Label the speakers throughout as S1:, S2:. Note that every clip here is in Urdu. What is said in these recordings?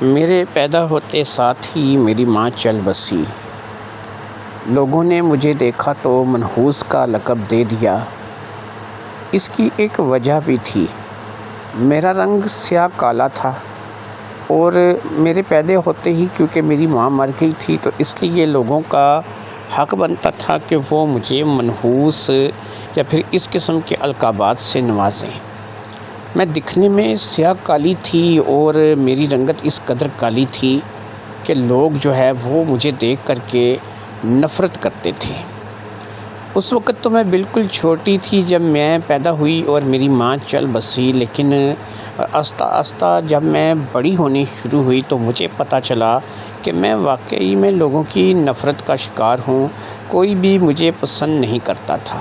S1: میرے پیدا ہوتے ساتھ ہی میری ماں چل بسی۔ لوگوں نے مجھے دیکھا تو منحوس کا لقب دے دیا۔ اس کی ایک وجہ بھی تھی۔ میرا رنگ سیاہ کالا تھا اور میرے پیدا ہوتے ہی کیونکہ میری ماں مر گئی تھی تو اس لیے لوگوں کا حق بنتا تھا کہ وہ مجھے منحوس یا پھر اس قسم کے القابات سے نوازیں۔ میں دکھنے میں سیاہ کالی تھی اور میری رنگت اس قدر کالی تھی کہ لوگ جو ہے وہ مجھے دیکھ کر کے نفرت کرتے تھے۔ اس وقت تو میں بالکل چھوٹی تھی جب میں پیدا ہوئی اور میری ماں چل بسی، لیکن آہستہ آہستہ جب میں بڑی ہونی شروع ہوئی تو مجھے پتہ چلا کہ میں واقعی میں لوگوں کی نفرت کا شکار ہوں، کوئی بھی مجھے پسند نہیں کرتا تھا۔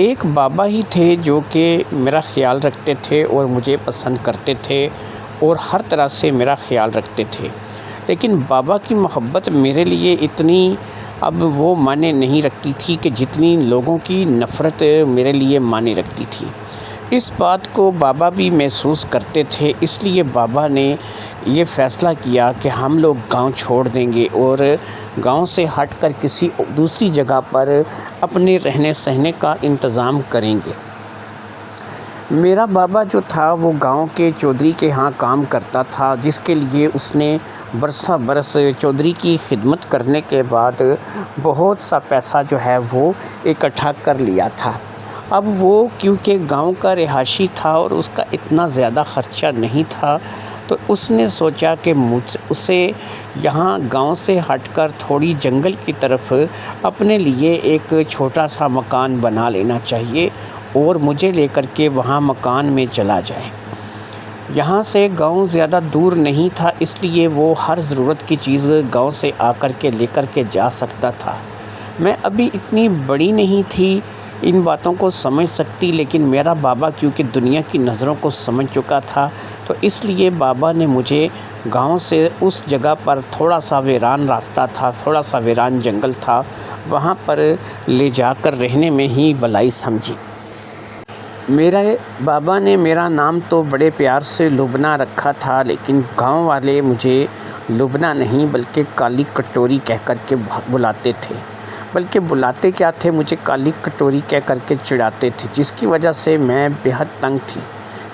S1: ایک بابا ہی تھے جو کہ میرا خیال رکھتے تھے اور مجھے پسند کرتے تھے اور ہر طرح سے میرا خیال رکھتے تھے، لیکن بابا کی محبت میرے لیے اتنی اب وہ معنی نہیں رکھتی تھی کہ جتنی لوگوں کی نفرت میرے لیے معنی رکھتی تھی۔ اس بات کو بابا بھی محسوس کرتے تھے، اس لیے بابا نے یہ فیصلہ کیا کہ ہم لوگ گاؤں چھوڑ دیں گے اور گاؤں سے ہٹ کر کسی دوسری جگہ پر اپنے رہنے سہنے کا انتظام کریں گے۔ میرا بابا جو تھا وہ گاؤں کے چودھری کے ہاں کام کرتا تھا، جس کے لیے اس نے برسہ برس چودھری کی خدمت کرنے کے بعد بہت سا پیسہ جو ہے وہ اکٹھا کر لیا تھا۔ اب وہ کیونکہ گاؤں کا رہائشی تھا اور اس کا اتنا زیادہ خرچہ نہیں تھا تو اس نے سوچا کہ اسے یہاں گاؤں سے ہٹ کر تھوڑی جنگل کی طرف اپنے لیے ایک چھوٹا سا مکان بنا لینا چاہیے اور مجھے لے کر کے وہاں مکان میں چلا جائے۔ یہاں سے گاؤں زیادہ دور نہیں تھا، اس لیے وہ ہر ضرورت کی چیز گاؤں سے آ کر کے لے کر کے جا سکتا تھا۔ میں ابھی اتنی بڑی نہیں تھی ان باتوں کو سمجھ سکتی، لیکن میرا بابا کیونکہ دنیا کی نظروں کو سمجھ چکا تھا تو اس لیے بابا نے مجھے گاؤں سے اس جگہ پر تھوڑا سا ویران راستہ تھا، تھوڑا سا ویران جنگل تھا، وہاں پر لے جا کر رہنے میں ہی بھلائی سمجھی۔ میرے بابا نے میرا نام تو بڑے پیار سے لبنا رکھا تھا، لیکن گاؤں والے مجھے لبنا نہیں بلکہ کالی کٹوری کہہ کر کے بلاتے تھے، بلکہ بلاتے کیا تھے، مجھے کالی کٹوری کہہ کر کے چڑھاتے تھے، جس کی وجہ سے میں بے حد تنگ تھی۔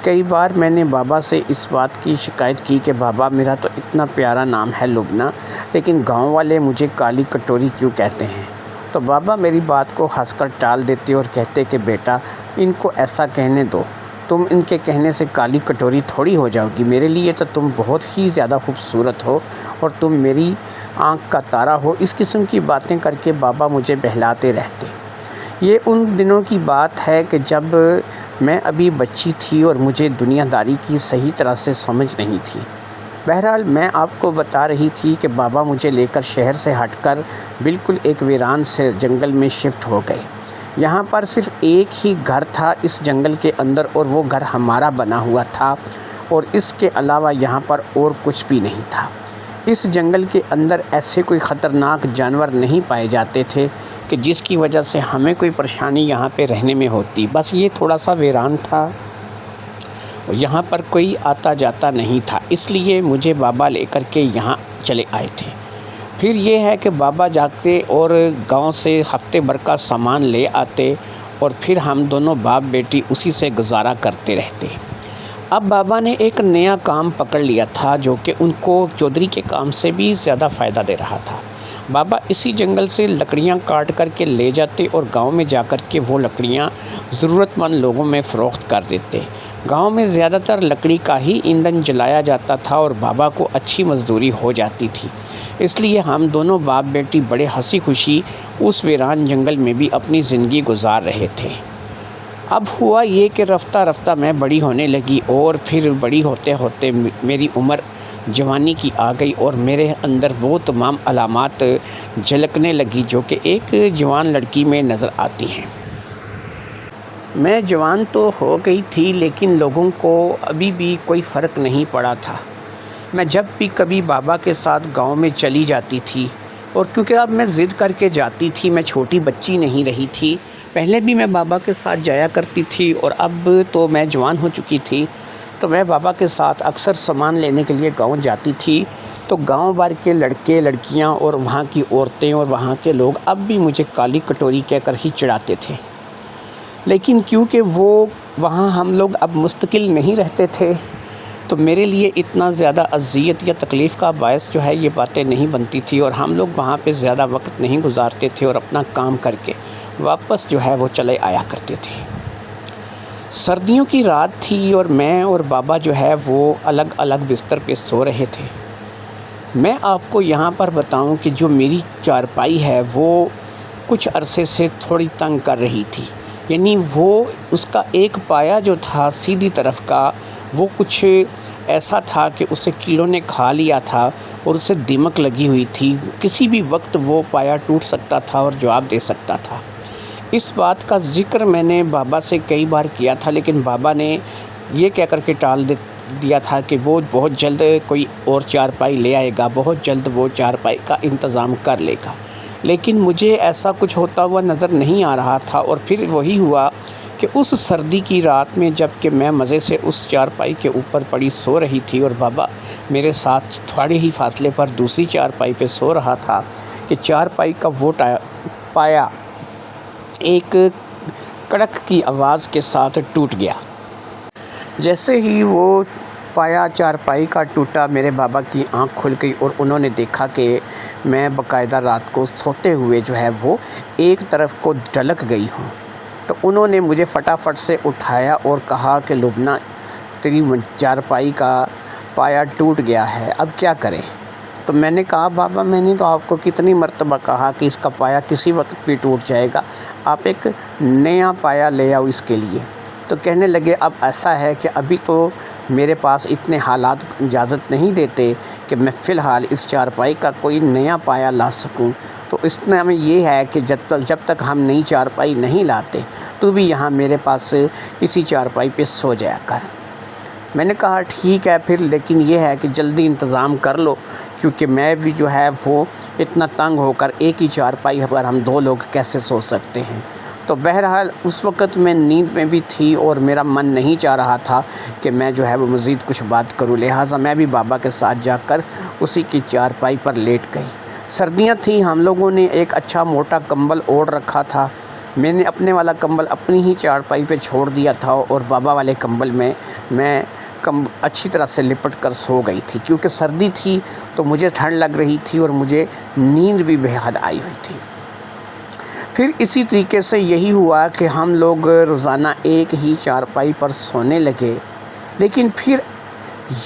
S1: کئی بار میں نے بابا سے اس بات کی شکایت کی کہ بابا میرا تو اتنا پیارا نام ہے لبنا، لیکن گاؤں والے مجھے کالی کٹوری کیوں کہتے ہیں؟ تو بابا میری بات کو ہنس کر ٹال دیتے اور کہتے کہ بیٹا ان کو ایسا کہنے دو، تم ان کے کہنے سے کالی کٹوری تھوڑی ہو جاؤ گی، میرے لیے تو تم بہت ہی زیادہ خوبصورت ہو اور تم میری آنکھ کا تارا ہو۔ اس قسم کی باتیں کر کے بابا مجھے بہلاتے رہتے۔ یہ ان دنوں کی بات ہے کہ جب میں ابھی بچی تھی اور مجھے دنیا داری کی صحیح طرح سے سمجھ نہیں تھی۔ بہرحال میں آپ کو بتا رہی تھی کہ بابا مجھے لے کر شہر سے ہٹ کر بالکل ایک ویران سے جنگل میں شفٹ ہو گئے۔ یہاں پر صرف ایک ہی گھر تھا اس جنگل کے اندر اور وہ گھر ہمارا بنا ہوا تھا، اور اس کے علاوہ یہاں پر اور کچھ بھی نہیں تھا۔ اس جنگل کے اندر ایسے کوئی خطرناک جانور نہیں پائے جاتے تھے کہ جس کی وجہ سے ہمیں کوئی پریشانی یہاں پہ رہنے میں ہوتی، بس یہ تھوڑا سا ویران تھا، یہاں پر کوئی آتا جاتا نہیں تھا، اس لیے مجھے بابا لے کر کے یہاں چلے آئے تھے۔ پھر یہ ہے کہ بابا جاتے اور گاؤں سے ہفتے بھر کا سامان لے آتے اور پھر ہم دونوں باپ بیٹی اسی سے گزارا کرتے رہتے۔ اب بابا نے ایک نیا کام پکڑ لیا تھا جو کہ ان کو چودھری کے کام سے بھی زیادہ فائدہ دے رہا تھا۔ بابا اسی جنگل سے لکڑیاں کاٹ کر کے لے جاتے اور گاؤں میں جا کر کے وہ لکڑیاں ضرورت مند لوگوں میں فروخت کر دیتے۔ گاؤں میں زیادہ تر لکڑی کا ہی ایندھن جلایا جاتا تھا اور بابا کو اچھی مزدوری ہو جاتی تھی، اس لیے ہم دونوں باپ بیٹی بڑے ہنسی خوشی اس ویران جنگل میں بھی اپنی زندگی گزار رہے تھے۔ اب ہوا یہ کہ رفتہ رفتہ میں بڑی ہونے لگی اور پھر بڑی ہوتے ہوتے میری عمر جوانی کی آ گئی اور میرے اندر وہ تمام علامات جھلکنے لگی جو کہ ایک جوان لڑکی میں نظر آتی ہیں۔ میں جوان تو ہو گئی تھی لیکن لوگوں کو ابھی بھی کوئی فرق نہیں پڑا تھا۔ میں جب بھی کبھی بابا کے ساتھ گاؤں میں چلی جاتی تھی، اور کیونکہ اب میں ضد کر کے جاتی تھی، میں چھوٹی بچی نہیں رہی تھی، پہلے بھی میں بابا کے ساتھ جایا کرتی تھی اور اب تو میں جوان ہو چکی تھی، تو میں بابا کے ساتھ اکثر سامان لینے کے لیے گاؤں جاتی تھی، تو گاؤں بھر کے لڑکے لڑکیاں اور وہاں کی عورتیں اور وہاں کے لوگ اب بھی مجھے کالی کٹوری کہہ کر ہی چڑھاتے تھے۔ لیکن کیونکہ وہ وہاں ہم لوگ اب مستقل نہیں رہتے تھے، تو میرے لیے اتنا زیادہ اذیت یا تکلیف کا باعث جو ہے یہ باتیں نہیں بنتی تھی، اور ہم لوگ وہاں پہ زیادہ وقت نہیں گزارتے تھے اور اپنا کام کر کے واپس جو ہے وہ چلے آیا کرتے تھے۔ سردیوں کی رات تھی اور میں اور بابا جو ہے وہ الگ الگ بستر پہ سو رہے تھے۔ میں آپ کو یہاں پر بتاؤں کہ جو میری چارپائی ہے وہ کچھ عرصے سے تھوڑی تنگ کر رہی تھی، یعنی وہ اس کا ایک پایا جو تھا سیدھی طرف کا وہ کچھ ایسا تھا کہ اسے کیڑوں نے کھا لیا تھا اور اسے دیمک لگی ہوئی تھی، کسی بھی وقت وہ پایا ٹوٹ سکتا تھا اور جواب دے سکتا تھا۔ اس بات کا ذکر میں نے بابا سے کئی بار کیا تھا، لیکن بابا نے یہ کہہ کر کے ٹال دیا تھا کہ وہ بہت جلد کوئی اور چارپائی لے آئے گا، بہت جلد وہ چارپائی کا انتظام کر لے گا۔ لیکن مجھے ایسا کچھ ہوتا ہوا نظر نہیں آ رہا تھا، اور پھر وہی ہوا کہ اس سردی کی رات میں جب کہ میں مزے سے اس چارپائی کے اوپر پڑی سو رہی تھی اور بابا میرے ساتھ تھوڑے ہی فاصلے پر دوسری چارپائی پہ سو رہا تھا، کہ چارپائی کا وہ پایا ایک کڑک کی آواز کے ساتھ ٹوٹ گیا۔ جیسے ہی وہ پایا چارپائی کا ٹوٹا، میرے بابا کی آنکھ کھل گئی اور انہوں نے دیکھا کہ میں باقاعدہ رات کو سوتے ہوئے جو ہے وہ ایک طرف کو ڈھلک گئی ہوں۔ تو انہوں نے مجھے فٹافٹ سے اٹھایا اور کہا کہ لبنہ تیری چارپائی کا پایا ٹوٹ گیا ہے، اب کیا کریں؟ تو میں نے کہا بابا میں نے تو آپ کو کتنی مرتبہ کہا کہ اس کا پایا کسی وقت بھی ٹوٹ جائے گا، آپ ایک نیا پایا لے آؤ اس کے لیے۔ تو کہنے لگے اب ایسا ہے کہ ابھی تو میرے پاس اتنے حالات اجازت نہیں دیتے کہ میں فی الحال اس چارپائی کا کوئی نیا پایا لا سکوں، تو اس میں یہ ہے کہ جب تک ہم نئی چارپائی نہیں لاتے تو بھی یہاں میرے پاس اسی چارپائی پہ سو جایا کر۔ میں نے کہا ٹھیک ہے پھر، لیکن یہ ہے کہ جلدی انتظام کر لو، کیونکہ میں بھی جو ہے وہ اتنا تنگ ہو کر ایک ہی چارپائی پر ہم دو لوگ کیسے سو سکتے ہیں۔ تو بہرحال اس وقت میں نیند میں بھی تھی اور میرا من نہیں چاہ رہا تھا کہ میں جو ہے وہ مزید کچھ بات کروں، لہٰذا میں بھی بابا کے ساتھ جا کر اسی کی چارپائی پر لیٹ گئی۔ سردیاں تھیں، ہم لوگوں نے ایک اچھا موٹا کمبل اوڑھ رکھا تھا۔ میں نے اپنے والا کمبل اپنی ہی چارپائی پہ چھوڑ دیا تھا اور بابا والے کمبل میں اچھی طرح سے لپٹ کر سو گئی تھی، کیونکہ سردی تھی تو مجھے ٹھنڈ لگ رہی تھی اور مجھے نیند بھی بے حد آئی ہوئی تھی۔ پھر اسی طریقے سے یہی ہوا کہ ہم لوگ روزانہ ایک ہی چارپائی پر سونے لگے، لیکن پھر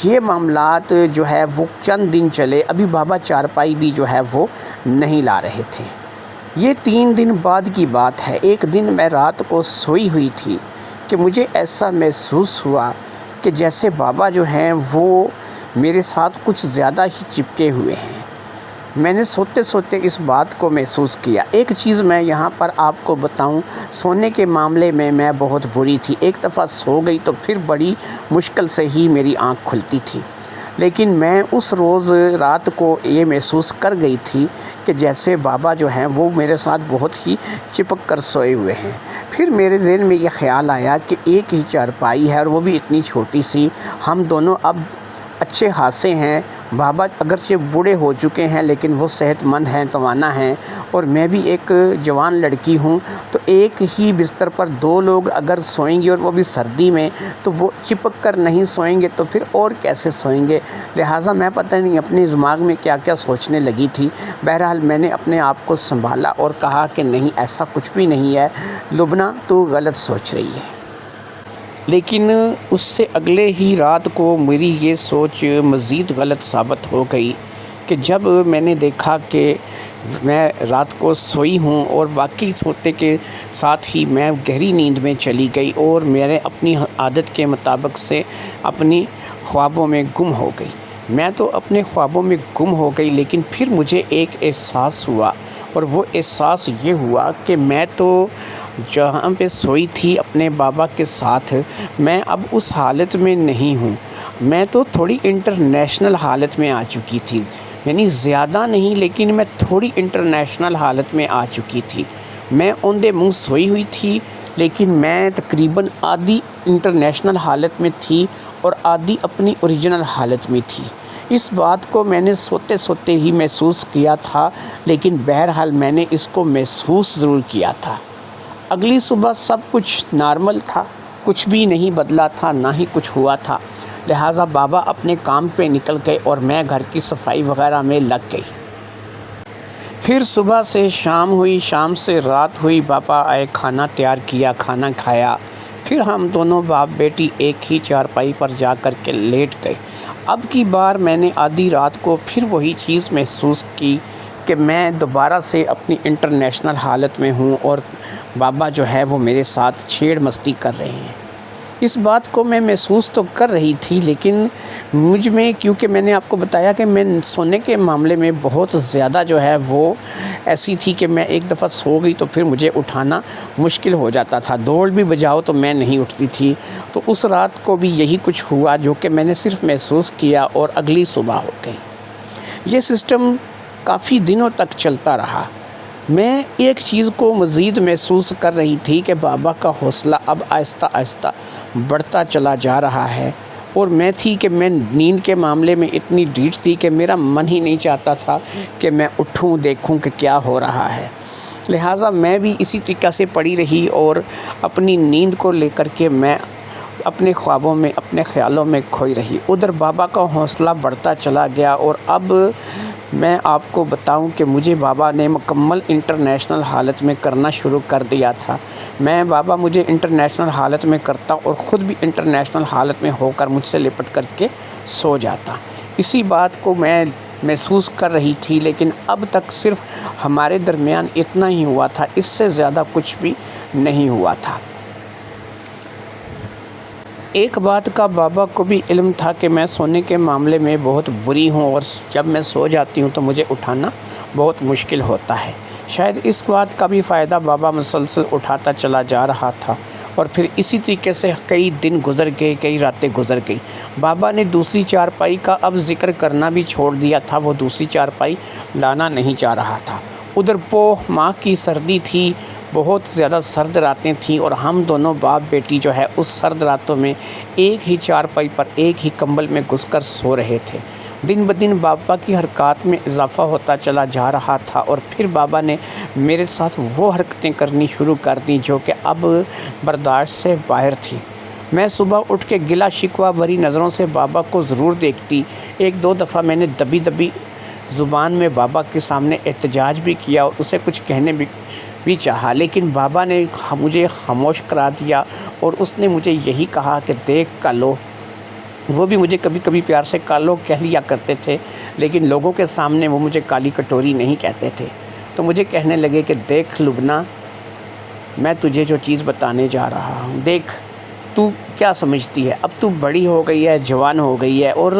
S1: یہ معاملات جو ہے وہ چند دن چلے، ابھی بابا چارپائی بھی جو ہے وہ نہیں لا رہے تھے۔ یہ 3 دن بعد کی بات ہے، ایک دن میں رات کو سوئی ہوئی تھی کہ مجھے ایسا محسوس ہوا کہ جیسے بابا جو ہیں وہ میرے ساتھ کچھ زیادہ ہی چپکے ہوئے ہیں۔ میں نے سوتے سوتے اس بات کو محسوس کیا۔ ایک چیز میں یہاں پر آپ کو بتاؤں، سونے کے معاملے میں بہت بری تھی۔ ایک دفعہ سو گئی تو پھر بڑی مشکل سے ہی میری آنکھ کھلتی تھی، لیکن میں اس روز رات کو یہ محسوس کر گئی تھی کہ جیسے بابا جو ہیں وہ میرے ساتھ بہت ہی چپک کر سوئے ہوئے ہیں۔ پھر میرے ذہن میں یہ خیال آیا کہ ایک ہی چارپائی ہے اور وہ بھی اتنی چھوٹی سی، ہم دونوں اب اچھے خاصے ہیں، بابا اگرچہ بوڑھے ہو چکے ہیں لیکن وہ صحت مند ہیں، توانا ہیں، اور میں بھی ایک جوان لڑکی ہوں، تو ایک ہی بستر پر 2 لوگ اگر سوئیں گے اور وہ بھی سردی میں تو وہ چپک کر نہیں سوئیں گے تو پھر اور کیسے سوئیں گے۔ لہٰذا میں پتہ نہیں اپنے دماغ میں کیا کیا سوچنے لگی تھی۔ بہرحال میں نے اپنے آپ کو سنبھالا اور کہا کہ نہیں، ایسا کچھ بھی نہیں ہے لبنہ، تو غلط سوچ رہی ہے۔ لیکن اس سے اگلے ہی رات کو میری یہ سوچ مزید غلط ثابت ہو گئی کہ جب میں نے دیکھا کہ میں رات کو سوئی ہوں اور واقعی سوتے کے ساتھ ہی میں گہری نیند میں چلی گئی اور میرے اپنی عادت کے مطابق سے اپنی خوابوں میں گم ہو گئی۔ میں تو اپنے خوابوں میں گم ہو گئی، لیکن پھر مجھے ایک احساس ہوا، اور وہ احساس یہ ہوا کہ میں تو جہاں پہ سوئی تھی اپنے بابا کے ساتھ، میں اب اس حالت میں نہیں ہوں، میں تو تھوڑی انٹرنیشنل حالت میں آ چکی تھی، یعنی زیادہ نہیں لیکن میں تھوڑی انٹرنیشنل حالت میں آ چکی تھی۔ میں اوندے منہ سوئی ہوئی تھی، لیکن میں تقریباً آدھی انٹرنیشنل حالت میں تھی اور آدھی اپنی اوریجنل حالت میں تھی۔ اس بات کو میں نے سوتے سوتے ہی محسوس کیا تھا، لیکن بہرحال میں نے اس کو محسوس ضرور کیا تھا۔ اگلی صبح سب کچھ نارمل تھا، کچھ بھی نہیں بدلا تھا، نہ ہی کچھ ہوا تھا۔ لہٰذا بابا اپنے کام پہ نکل گئے اور میں گھر کی صفائی وغیرہ میں لگ گئی۔ پھر صبح سے شام ہوئی، شام سے رات ہوئی، بابا آئے، کھانا تیار کیا، کھانا کھایا، پھر ہم دونوں باپ بیٹی ایک ہی چارپائی پر جا کر کے لیٹ گئے۔ اب کی بار میں نے آدھی رات کو پھر وہی چیز محسوس کی کہ میں دوبارہ سے اپنی انٹرنیشنل حالت میں ہوں اور بابا جو ہے وہ میرے ساتھ چھیڑ مستی کر رہے ہیں۔ اس بات کو میں محسوس تو کر رہی تھی، لیکن مجھ میں، کیونکہ میں نے آپ کو بتایا کہ میں سونے کے معاملے میں بہت زیادہ جو ہے وہ ایسی تھی کہ میں ایک دفعہ سو گئی تو پھر مجھے اٹھانا مشکل ہو جاتا تھا، دوڑ بھی بجاؤ تو میں نہیں اٹھتی تھی۔ تو اس رات کو بھی یہی کچھ ہوا جو کہ میں نے صرف محسوس کیا اور اگلی صبح ہو گئی۔ یہ سسٹم کافی دنوں تک چلتا رہا۔ میں ایک چیز کو مزید محسوس کر رہی تھی کہ بابا کا حوصلہ اب آہستہ آہستہ بڑھتا چلا جا رہا ہے، اور میں تھی کہ میں نیند کے معاملے میں اتنی ڈھیٹ تھی کہ میرا من ہی نہیں چاہتا تھا کہ میں اٹھوں، دیکھوں کہ کیا ہو رہا ہے۔ لہٰذا میں بھی اسی طریقہ سے پڑی رہی اور اپنی نیند کو لے کر کے میں اپنے خوابوں میں، اپنے خیالوں میں کھوئی رہی۔ ادھر بابا کا حوصلہ بڑھتا چلا گیا، اور اب میں آپ کو بتاؤں کہ مجھے بابا نے مکمل انٹرنیشنل حالت میں کرنا شروع کر دیا تھا۔ بابا مجھے انٹرنیشنل حالت میں کرتا اور خود بھی انٹرنیشنل حالت میں ہو کر مجھ سے لپٹ کر کے سو جاتا۔ اسی بات کو میں محسوس کر رہی تھی، لیکن اب تک صرف ہمارے درمیان اتنا ہی ہوا تھا، اس سے زیادہ کچھ بھی نہیں ہوا تھا۔ ایک بات کا بابا کو بھی علم تھا کہ میں سونے کے معاملے میں بہت بری ہوں، اور جب میں سو جاتی ہوں تو مجھے اٹھانا بہت مشکل ہوتا ہے۔ شاید اس بات کا بھی فائدہ بابا مسلسل اٹھاتا چلا جا رہا تھا، اور پھر اسی طریقے سے کئی دن گزر گئے، کئی راتیں گزر گئی۔ بابا نے دوسری چارپائی کا اب ذکر کرنا بھی چھوڑ دیا تھا، وہ دوسری چارپائی لانا نہیں چاہ رہا تھا۔ ادھر پوہ ماہ کی سردی تھی، بہت زیادہ سرد راتیں تھیں، اور ہم دونوں باپ بیٹی جو ہے اس سرد راتوں میں ایک ہی چارپائی پر ایک ہی کمبل میں گھس کر سو رہے تھے۔ دن بدن بابا کی حرکات میں اضافہ ہوتا چلا جا رہا تھا، اور پھر بابا نے میرے ساتھ وہ حرکتیں کرنی شروع کر دیں جو کہ اب برداشت سے باہر تھیں۔ میں صبح اٹھ کے گلا شکوہ بھری نظروں سے بابا کو ضرور دیکھتی۔ ایک دو دفعہ میں نے دبی دبی زبان میں بابا کے سامنے احتجاج بھی کیا اور اسے کچھ کہنے بھی چاہا، لیکن بابا نے مجھے خاموش کرا دیا، اور اس نے مجھے یہی کہا کہ دیکھ کالو۔ وہ بھی مجھے کبھی کبھی پیار سے کالو کہہ لیا کرتے تھے، لیکن لوگوں کے سامنے وہ مجھے کالی کٹوری نہیں کہتے تھے۔ تو مجھے کہنے لگے کہ دیکھ لبنہ، میں تجھے جو چیز بتانے جا رہا ہوں، دیکھ تو کیا سمجھتی ہے، اب تو بڑی ہو گئی ہے، جوان ہو گئی ہے، اور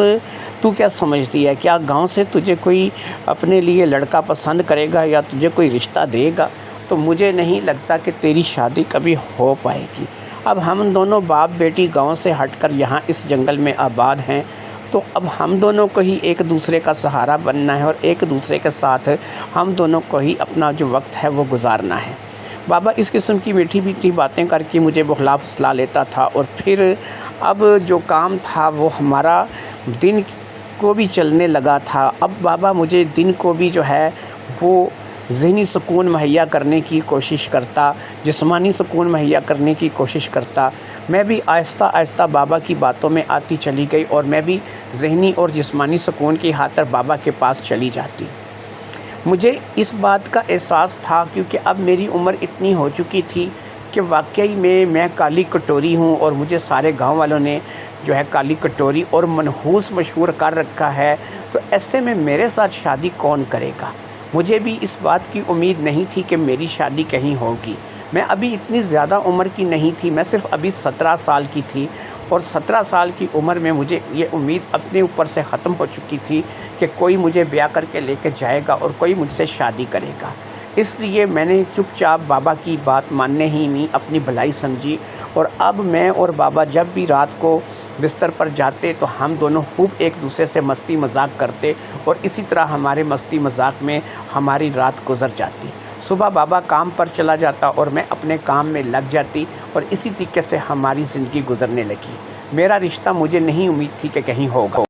S1: تو کیا سمجھتی ہے، کیا گاؤں سے تجھے کوئی اپنے لیے لڑکا پسند کرے گا یا تجھے کوئی رشتہ دے گا؟ تو مجھے نہیں لگتا کہ تیری شادی کبھی ہو پائے گی۔ اب ہم دونوں باپ بیٹی گاؤں سے ہٹ کر یہاں اس جنگل میں آباد ہیں، تو اب ہم دونوں کو ہی ایک دوسرے کا سہارا بننا ہے، اور ایک دوسرے کے ساتھ ہم دونوں کو ہی اپنا جو وقت ہے وہ گزارنا ہے۔ بابا اس قسم کی میٹھی میٹھی باتیں کر کے مجھے بہلا پھسلا لیتا تھا، اور پھر اب جو کام تھا وہ ہمارا دن کو بھی چلنے لگا تھا۔ اب بابا مجھے دن کو بھی جو ہے وہ ذہنی سکون مہیا کرنے کی کوشش کرتا، جسمانی سکون مہیا کرنے کی کوشش کرتا۔ میں بھی آہستہ آہستہ بابا کی باتوں میں آتی چلی گئی، اور میں بھی ذہنی اور جسمانی سکون کی خاطر بابا کے پاس چلی جاتی۔ مجھے اس بات کا احساس تھا، کیونکہ اب میری عمر اتنی ہو چکی تھی کہ واقعی میں کالی کٹوری ہوں، اور مجھے سارے گاؤں والوں نے جو ہے کالی کٹوری اور منحوس مشہور کر رکھا ہے۔ تو ایسے میں میرے ساتھ شادی کون کرے گا؟ مجھے بھی اس بات کی امید نہیں تھی کہ میری شادی کہیں ہوگی۔ میں ابھی اتنی زیادہ عمر کی نہیں تھی، میں صرف ابھی 17 سال کی تھی، اور 17 سال کی عمر میں مجھے یہ امید اپنے اوپر سے ختم ہو چکی تھی کہ کوئی مجھے بیاہ کر کے لے کے جائے گا اور کوئی مجھ سے شادی کرے گا۔ اس لیے میں نے چپ چاپ بابا کی بات ماننے ہی نہیں اپنی بھلائی سمجھی، اور اب میں اور بابا جب بھی رات کو بستر پر جاتے تو ہم دونوں خوب ایک دوسرے سے مستی مذاق کرتے، اور اسی طرح ہمارے مستی مذاق میں ہماری رات گزر جاتی۔ صبح بابا کام پر چلا جاتا اور میں اپنے کام میں لگ جاتی، اور اسی طریقے سے ہماری زندگی گزرنے لگی۔ میرا رشتہ مجھے نہیں امید تھی کہ کہیں ہوگا.